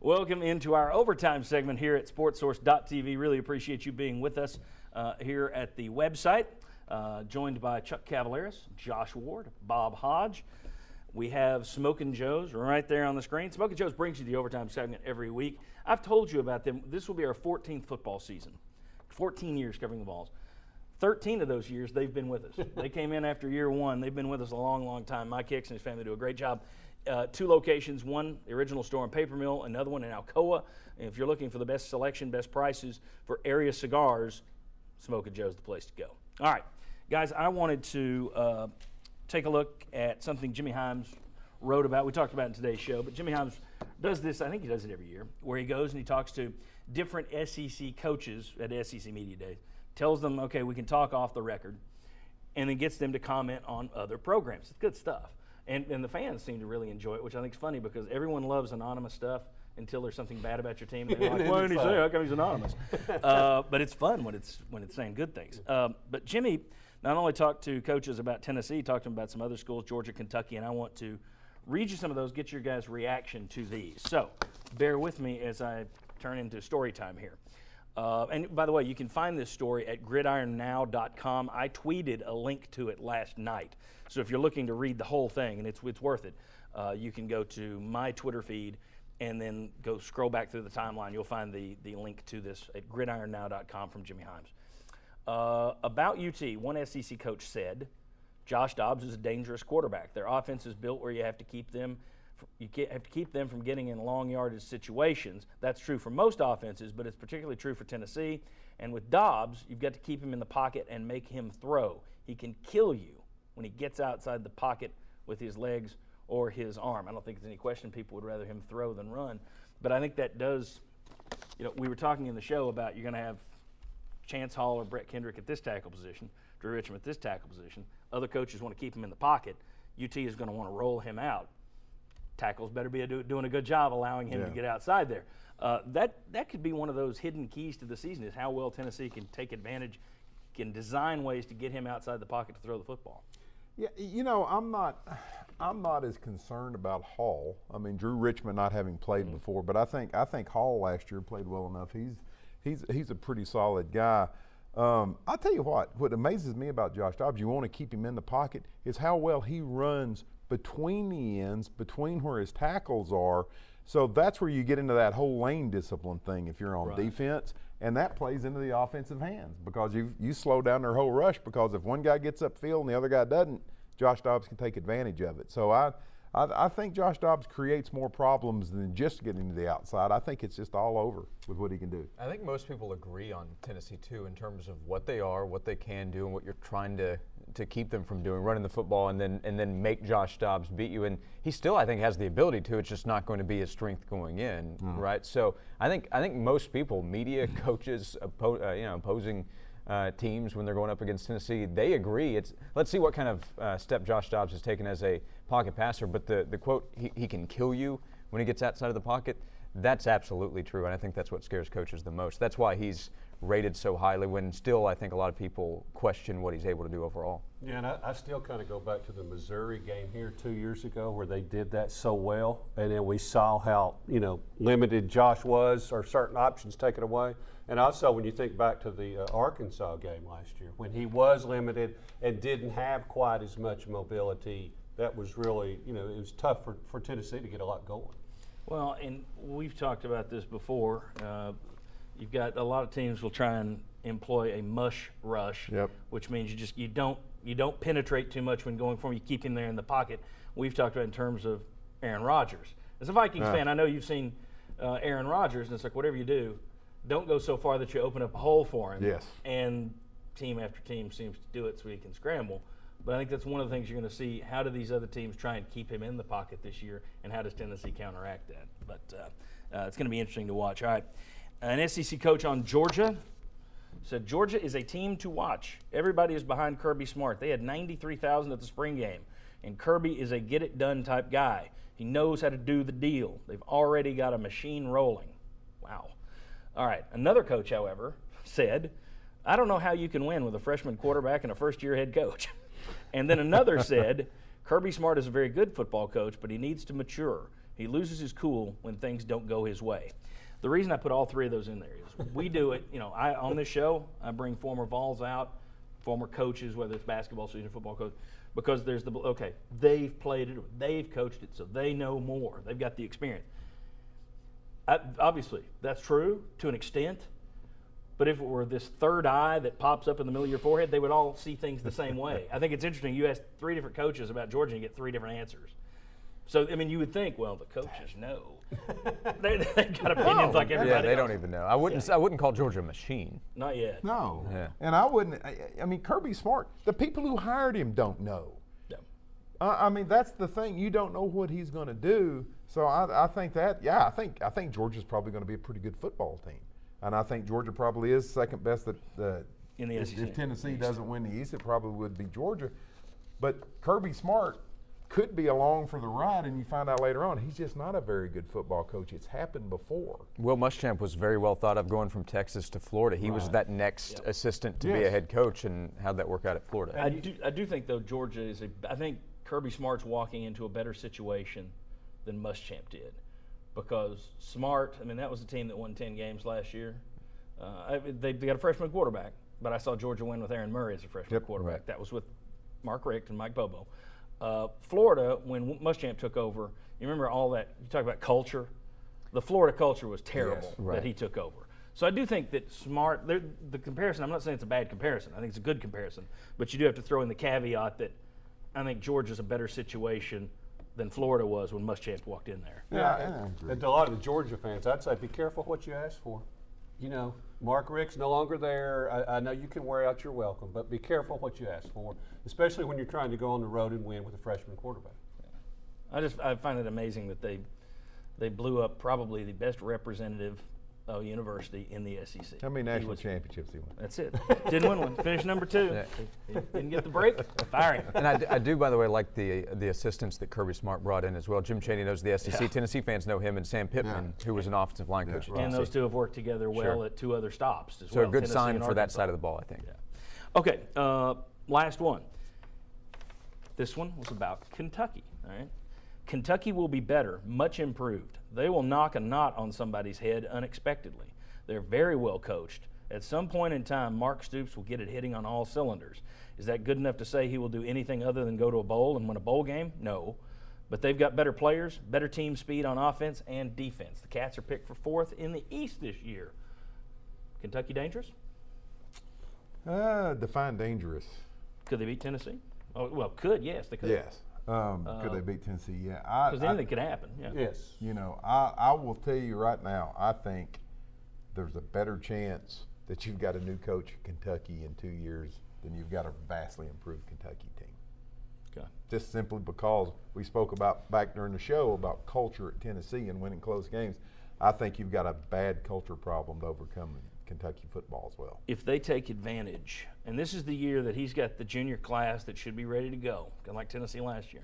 Welcome into our overtime segment here at SportsSource.tv. Really appreciate you being with us here at the website. Joined by Chuck Cavaleris, Josh Ward, Bob Hodge. We have Smokin' Joe's right there on the screen. Smokin' Joe's brings you the overtime segment every week. I've told you about them. This will be our 14th football season. 14 years covering the Vols. 13 of those years, they've been with us. They came in after year one. They've been with us a long, long time. Mike Hicks and his family do a great job. Two locations, one, the original store in Paper Mill, another one in Alcoa. And if you're looking for the best selection, best prices for area cigars, Smokin' Joe's the place to go. All right, guys, I wanted to take a look at something Jimmy Hyams wrote about. We talked about it in today's show, but Jimmy Hyams does this, I think he does it every year, where he goes and he talks to different SEC coaches at SEC Media Days, tells them, okay, we can talk off the record, and then gets them to comment on other programs. It's good stuff. And the fans seem to really enjoy it, which I think is funny because everyone loves anonymous stuff until there's something bad about your team. They're like, why did he say? How come he's anonymous? But it's fun when it's saying good things. But Jimmy not only talked to coaches about Tennessee, he talked to them about some other schools, Georgia, Kentucky, and I want to read you some of those, get your guys' reaction to these. So bear with me as I turn into story time here. And by the way, you can find this story at gridironnow.com. I tweeted a link to it last night. So if you're looking to read the whole thing, and it's worth it, you can go to my Twitter feed and then go scroll back through the timeline. You'll find the link to this at gridironnow.com from Jimmy Hyams. About UT, one SEC coach said, Josh Dobbs is a dangerous quarterback. Their offense is built where you have to keep them from getting in long yardage situations. That's true for most offenses, but it's particularly true for Tennessee. And with Dobbs, you've got to keep him in the pocket and make him throw. He can kill you when he gets outside the pocket with his legs or his arm. I don't think there's any question people would rather him throw than run. But I think that does, we were talking in the show about you're going to have Chance Hall or Brett Kendrick at this tackle position, Drew Richmond at this tackle position. Other coaches want to keep him in the pocket. UT is going to want to roll him out. Tackles better be doing a good job allowing him to get outside there. That could be one of those hidden keys to the season is how well Tennessee can take advantage, can design ways to get him outside the pocket to throw the football. Yeah, I'm not as concerned about Hall. I mean, Drew Richmond not having played before, but I think Hall last year played well enough. He's a pretty solid guy. I'll tell you what amazes me about Josh Dobbs, you want to keep him in the pocket, is how well he runs between the ends, between where his tackles are. So that's where you get into that whole lane discipline thing if you're on defense. And that plays into the offensive hands because you slow down their whole rush because if one guy gets upfield and the other guy doesn't, Josh Dobbs can take advantage of it. So I think Josh Dobbs creates more problems than just getting to the outside. I think it's just all over with what he can do. I think most people agree on Tennessee, too, in terms of what they are, what they can do, and what you're trying to keep them from doing, running the football and then make Josh Dobbs beat you. And he still, I think, has the ability to. It's just not going to be his strength going in, right? So I think most people, media, coaches, opposing teams when they're going up against Tennessee, they agree. Let's see what kind of step Josh Dobbs has taken as a pocket passer. But the quote, he can kill you when he gets outside of the pocket, that's absolutely true. And I think that's what scares coaches the most. That's why he's rated so highly when still I think a lot of people question what he's able to do overall. Yeah, and I still kind of go back to the Missouri game here 2 years ago where they did that so well, and then we saw how, limited Josh was or certain options taken away. And also when you think back to the Arkansas game last year when he was limited and didn't have quite as much mobility, that was really, it was tough for Tennessee to get a lot going. Well, and we've talked about this before. You've got a lot of teams will try and employ a mush rush, which means you don't penetrate too much when going for him. You keep him there in the pocket. We've talked about in terms of Aaron Rodgers. As a Vikings fan, I know you've seen Aaron Rodgers, and it's like whatever you do, don't go so far that you open up a hole for him. Yes. And team after team seems to do it so he can scramble. But I think that's one of the things you're going to see. How do these other teams try and keep him in the pocket this year, and how does Tennessee counteract that? But it's going to be interesting to watch. All right. An SEC coach on Georgia said Georgia is a team to watch. Everybody is behind Kirby Smart. They had 93,000 at the spring game, and Kirby is a get-it-done type guy. He knows how to do the deal. They've already got a machine rolling. Wow. All right. Another coach, however, said, I don't know how you can win with a freshman quarterback and a first-year head coach. And then another said, Kirby Smart is a very good football coach, but he needs to mature. He loses his cool when things don't go his way. The reason I put all three of those in there is we do it. On this show, I bring former Vols out, former coaches, whether it's basketball, senior football coach, because there's they've played it, they've coached it, so they know more. They've got the experience. Obviously, that's true to an extent. But if it were this third eye that pops up in the middle of your forehead, they would all see things the same way. I think it's interesting. You ask 3 different coaches about Georgia and you get 3 different answers. So, you would think, well, the coaches know. They've got opinions like everybody Yeah, they else. don't even know. I wouldn't call Georgia a machine. Not yet. No. Yeah. And I wouldn't. Kirby Smart, the people who hired him don't know. No. That's the thing. You don't know what he's going to do. So I think I think Georgia's probably going to be a pretty good football team. And I think Georgia probably is second best In the SEC. If Tennessee doesn't win the East, it probably would be Georgia. But Kirby Smart could be along for the ride, and you find out later on he's just not a very good football coach. It's happened before. Will Muschamp was very well thought of going from Texas to Florida. He was that next assistant to be a head coach, and how'd that work out at Florida? I do think, though, Georgia is I think Kirby Smart's walking into a better situation than Muschamp did. Because Smart, that was the team that won 10 games last year. They got a freshman quarterback, but I saw Georgia win with Aaron Murray as a freshman quarterback. Right. That was with Mark Richt and Mike Bobo. Florida, when Muschamp took over, you remember all that, you talk about culture? The Florida culture was terrible that he took over. So I do think that Smart, the comparison, I'm not saying it's a bad comparison. I think it's a good comparison. But you do have to throw in the caveat that I think Georgia's a better situation than Florida was when Muschamp walked in there. Yeah, And to a lot of the Georgia fans, I'd say be careful what you ask for. Mark Richt's no longer there. I know you can wear out your welcome, but be careful what you ask for, especially when you're trying to go on the road and win with a freshman quarterback. I find it amazing that they blew up probably the best representative university in the SEC. How many national championships he won? That's it. Didn't win one. Finished number 2. Yeah. He didn't get the break. Fire him. And I do, by the way, like the assistants that Kirby Smart brought in as well. Jim Chaney knows the SEC. Yeah. Tennessee fans know him, and Sam Pittman, who was an offensive line coach at And Tennessee. those two have worked together well Sure. at 2 other stops as So well. a good Tennessee sign and for that Arkansas. side of the ball, I think. Yeah. Okay, last one. This one was about Kentucky. All right. Kentucky will be better, much improved. They will knock a knot on somebody's head unexpectedly. They're very well coached. At some point in time, Mark Stoops will get it hitting on all cylinders. Is that good enough to say he will do anything other than go to a bowl and win a bowl game? No. But they've got better players, better team speed on offense and defense. The Cats are picked for 4th in the East this year. Kentucky dangerous? Define dangerous. Could they beat Tennessee? Oh, well, could, yes, they could. Yes. Could they beat Tennessee? Yeah. Because anything could happen. Yeah. Yes. I will tell you right now, I think there's a better chance that you've got a new coach at Kentucky in 2 years than you've got a vastly improved Kentucky team. Okay. Just simply because we spoke about back during the show about culture at Tennessee and winning close games. I think you've got a bad culture problem to overcome in Kentucky football as well. If they take advantage, and this is the year that he's got the junior class that should be ready to go, kind of like Tennessee last year.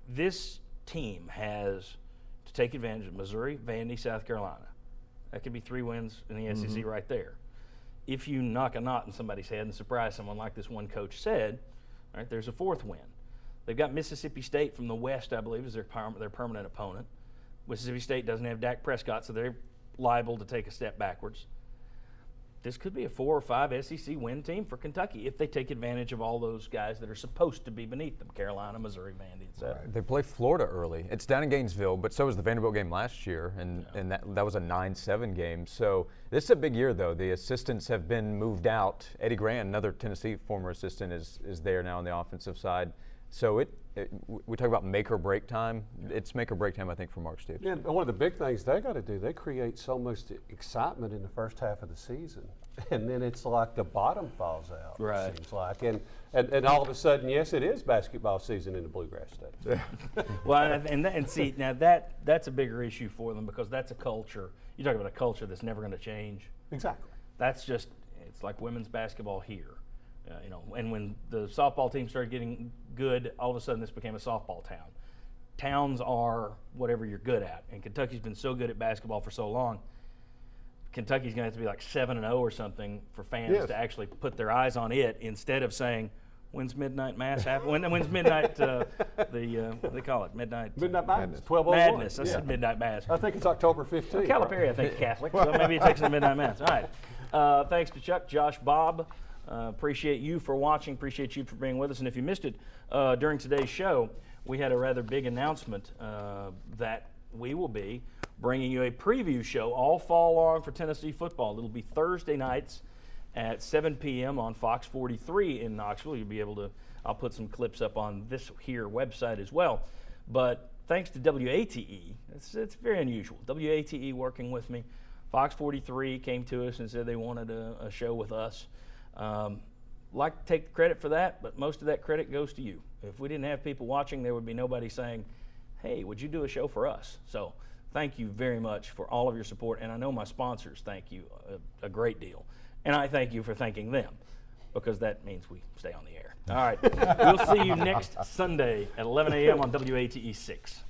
This team has to take advantage of Missouri, Vandy, South Carolina. That could be 3 wins in the SEC right there. If you knock a knot in somebody's head and surprise someone like this one coach said, all right, there's a 4th win. They've got Mississippi State from the West, I believe, as their permanent opponent. Mississippi State doesn't have Dak Prescott, so they're liable to take a step backwards. This could be a 4 or 5 SEC win team for Kentucky if they take advantage of all those guys that are supposed to be beneath them, Carolina, Missouri, Vandy, etc. They play Florida early. It's down in Gainesville, but so was the Vanderbilt game last year, and that was a 9-7 game. So this is a big year, though. The assistants have been moved out. Eddie Grant, another Tennessee former assistant, is there now on the offensive side. So we talk about make or break time. It's make or break time, I think, for Mark Stoops. Yeah, and one of the big things they got to do, they create so much excitement in the first half of the season, and then it's like the bottom falls out. Right. It seems like, and all of a sudden, yes, it is basketball season in the Bluegrass State. Well, and see, now that's a bigger issue for them because that's a culture. You talk about a culture that's never going to change. Exactly. That's just, it's like women's basketball here. And when the softball team started getting good, all of a sudden this became a softball town. Towns are whatever you're good at, and Kentucky's been so good at basketball for so long. Kentucky's going to have to be like 7-0 or something for fans to actually put their eyes on it instead of saying, When's midnight mass happen? When's midnight? What do they call it? Midnight. Midnight Madness, Madness. 12:01. Madness. I Yeah. said midnight mass. I think it's October 15th. Calipari, I think, is Catholic, so maybe it takes the midnight mass. All right. Thanks to Chuck, Josh, Bob. Appreciate you for watching. Appreciate you for being with us. And if you missed it during today's show, we had a rather big announcement that we will be bringing you a preview show all fall long for Tennessee football. It'll be Thursday nights at 7 p.m. on Fox 43 in Knoxville. You'll be able to, I'll put some clips up on this here website as well. But thanks to WATE, it's very unusual. WATE working with me. Fox 43 came to us and said they wanted a show with us. Like to take the credit for that, but most of that credit goes to you. If we didn't have people watching, there would be nobody saying, hey, would you do a show for us? So thank you very much for all of your support, and I know my sponsors thank you a great deal. And I thank you for thanking them, because that means we stay on the air. All right, we'll see you next Sunday at 11 a.m. on WATE 6.